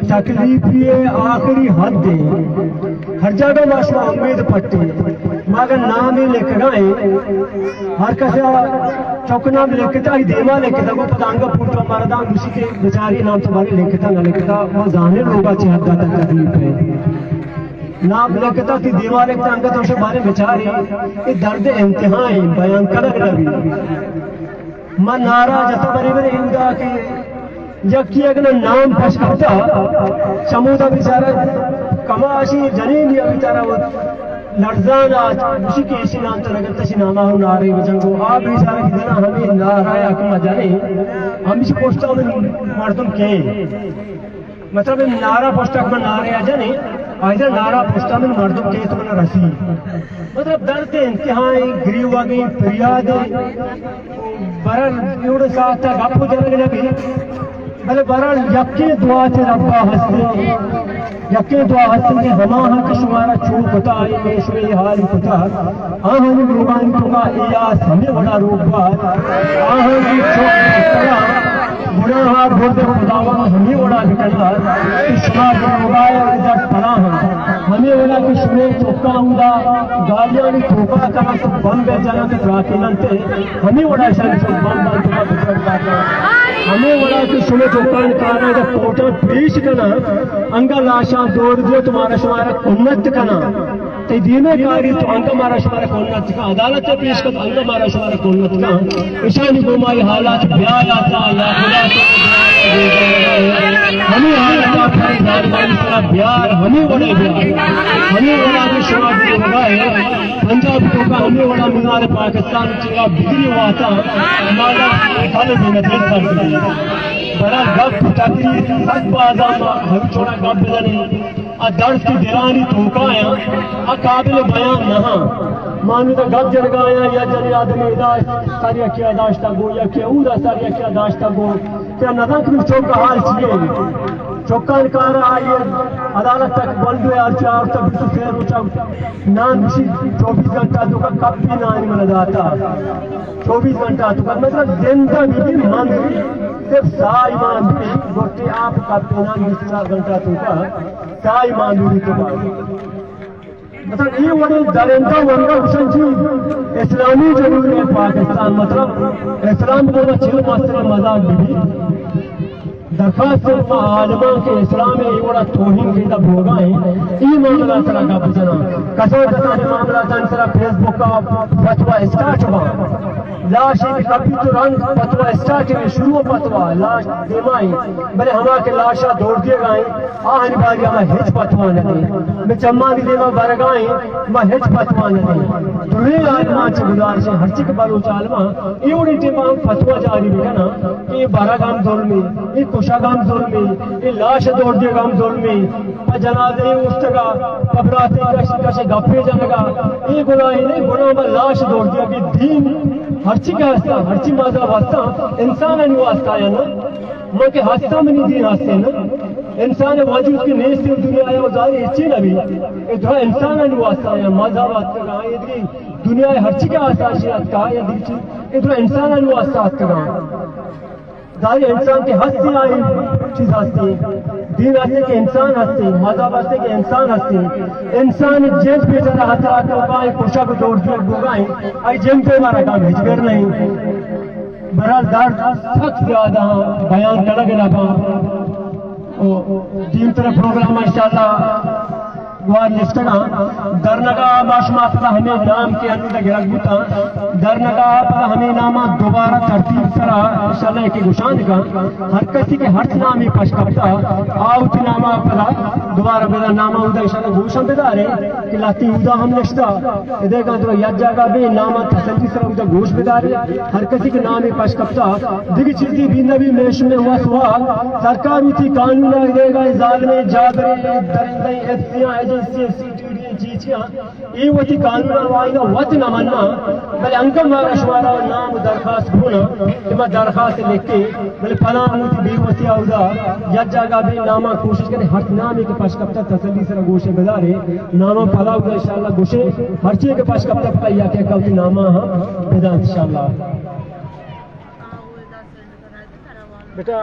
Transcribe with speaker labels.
Speaker 1: تکلیف یہ آخری حد ہے ہر جگہ ماشما امید پٹے مگر نام ہی لکھ گئے ہر کسی چوکنا بھی لکھتا ہی دیوا لکھتا وہ پتانگا پوٹو مردان اسی کے بیچاری نام تمہارے لکھتا نہ لکھتا وہ ظاہر ہوگا چھ حد تک تکلیف ہے نام لکھتا تھی دیوا لکھتا انگا تو اسے بارے بیچاری یہ درد انتہائی بیان کرگ نبی میں ناراض جتا بری بری ہنگا کہ یکی اگنا نام پش کرتا شمودہ بیچارہ کماشی جنین یا بیچارہ وہ لرزان آج اسی کی اسی نام تو لگتا شی نامہ ہوں نارے بجنگو آپ بیچارہ کی دنا ہمیں نارائے اکمہ جانے ہم اسی پوچھتا ہوں مردم کے مطلب نارا پوچھتا اکمہ نارے آجانے آئیدہ نارا پوچھتا میں مردم کے تمہیں رسی مطلب درد انتہائی گریو آگئی پریاد برل یوڑ ساتھا گاپو جنگ نبی بلے برل یقین دعا سے ربا حسن یقین دعا حسن کے ہماہا کے شمارا چون پتا آئی میں شوئی حالی پتا آہاں روبان تو کا ایاس ہمیں بڑا روبان آہاں کی چوک پتلا بڑا ہاتھ بھولتے خداوان ہمیں بڑا بکڑا اشمار روبائے جب پناہ ہمیں بڑا کہ شوئی چوکا ہوندا گالیاں نے ٹھوکا کرا تو بم بے جانا کے دراکی ننتے ہمیں بڑا شان چوک بم بان تو کا بکڑ کرا ہمیں بڑا کہ شوئی چوکا نکارا جب کوٹا پیش کنا انگا لاشاں دوڑ دیو تمہارا شمارا کنت کنا تی دینے کاری تو انگا مارا شمارا کنت کا عدالت پیش کت انگا مارا شمارا کنت کا اشانی گومائی حالات بیالاتا یا خدا ہمیں حالات پھر ظالمان سرا بیار ہمیں بڑے بیار ہمیں بڑا کہ شمار دیو گائے پنجاب تو کا ہمیں بڑا مزار پاکستان چگا بگری واتا ہمارا حال دینا دل کر دی بڑا گپ تقریر سک بازار ہم چھوڑا گپ بدنے درد کی دلانی توکایا قابل بیان نہاں مانو تو گپ جرگایا یا جن آدمی اداشت ساریا کیا داشتا گو یا کیا اودا ساریا کیا داشتا گو کیا نظر کنو چوکا حال چیئے چوکا نکارا آئیے عدالت تک بلدوے آرچا اور تک بسو فیر روچا نان بشی 24 گھنٹہ تو کا کب بھی نانی ملد آتا 24 گھنٹہ تو کا مطلب زندہ بھی مند صرف سائی مان بھی گوٹے آپ کب بھی نان 24 گھنٹہ تو کا سائی مان بھی تو کا مطلب یہ وڑی درندہ ونگا حسن جی اسلامی جنوری ہے پاکستان مطلب اسلام کو چل ماستر مزاق بھی درخواست صرف عالمہ کے اسلام میں یہ بڑا توہین کی تب ہوگا ہے یہ معاملہ سرا کا بچنا کسو جتانے معاملہ تن سرا فیس بک کا فتوہ اسٹارٹ ہوا لاش ایک کبھی تو رنگ فتوہ اسٹارٹ میں شروع فتوہ لاش دیمائی بلے ہما کے لاشا دوڑ دیے گائیں آہنی باری ہمیں ہچ فتوہ نہ دیں میں چمانی دیما برگائیں میں ہچ فتوہ نہ دیں تمہیں عالمہ چھ گزارش ہے ہر چک بلوچ عالمہ یہ اڑی ٹیمہ فتوہ جاری بھی کنا کہ یہ برگام ظلمی یہ کشاگام ظلمی یہ لاش دوڑ دیے گام ظلمی پا جنازے افتگا قبراتے کشے گپے جنگا یہ گناہی نہیں گناہ میں لاش دوڑ دیا کہ دین ہرچی کا حصہ ہرچی مذہب حصہ انسان انو واسطہ ہے نا ماں کے حصہ میں نہیں دین حصہ نا انسان وجود کی نیس سے دنیا آیا وہ ظاہر اچھی نبی ادھا انسان انو واسطہ ہے مذہب حصہ کہا یہ دی دنیا ہرچی کا حصہ شیعت کہا یا دی چیز ادھا انسان انو واسطہ کہا ظاہر انسان کے ہستی آئی چیز ہستی دین ہستے کہ انسان ہستے مذہب ہستے کہ انسان ہستے انسان جیس پہ جانا ہاتھ آتے ہوگائیں کوشا کو دوڑ دیا ہوگائیں آئی جن پہ ہمارا کام ہج گر نہیں برحال درد سخت زیادہ بیان کرگ لگا دین طرح پروگرام انشاءاللہ گوار لسٹنا درنگا باشما پتا ہمیں نام کے انو گرگ بوتا درنگا پتا ہمیں ناما دوبارہ ترتیب سرا انشاءاللہ ایک گوشان کا ہر کسی کے ہر نامی پش کرتا آوتی ناما پتا دوبارہ بیدا ناما ہودا انشاءاللہ گوشان بیدا رہے کہ لاتی ہودا ہم نشتا ادھے کا تو یاد جاگا بھی ناما تسلی سرا ہودا گوش بیدا رہے ہر کسی کے نامی پش کرتا دیکھ چیزی بھی نبی میش میں ہوا سوال سرکار ہوتی قانون دے گا ظالمیں جابرے درندیں ایفسیاں یہ وقتی قانون وائنا وقت نہ مننا بلے انکم مارا شمارا نام درخواست ہونا کہ میں درخواست لکھ کے بلے پناہ موتی بھی وقتی آودا یاد جاگا بھی ناما کوشش کرے ہر نامی کے پاس کب تک تسلی سر گوشے بدارے ناما پھلا ہوگا انشاءاللہ گوشے ہر چیز کے پاس کب تک پایا کہ کبھی ناما بدا انشاءاللہ بیٹا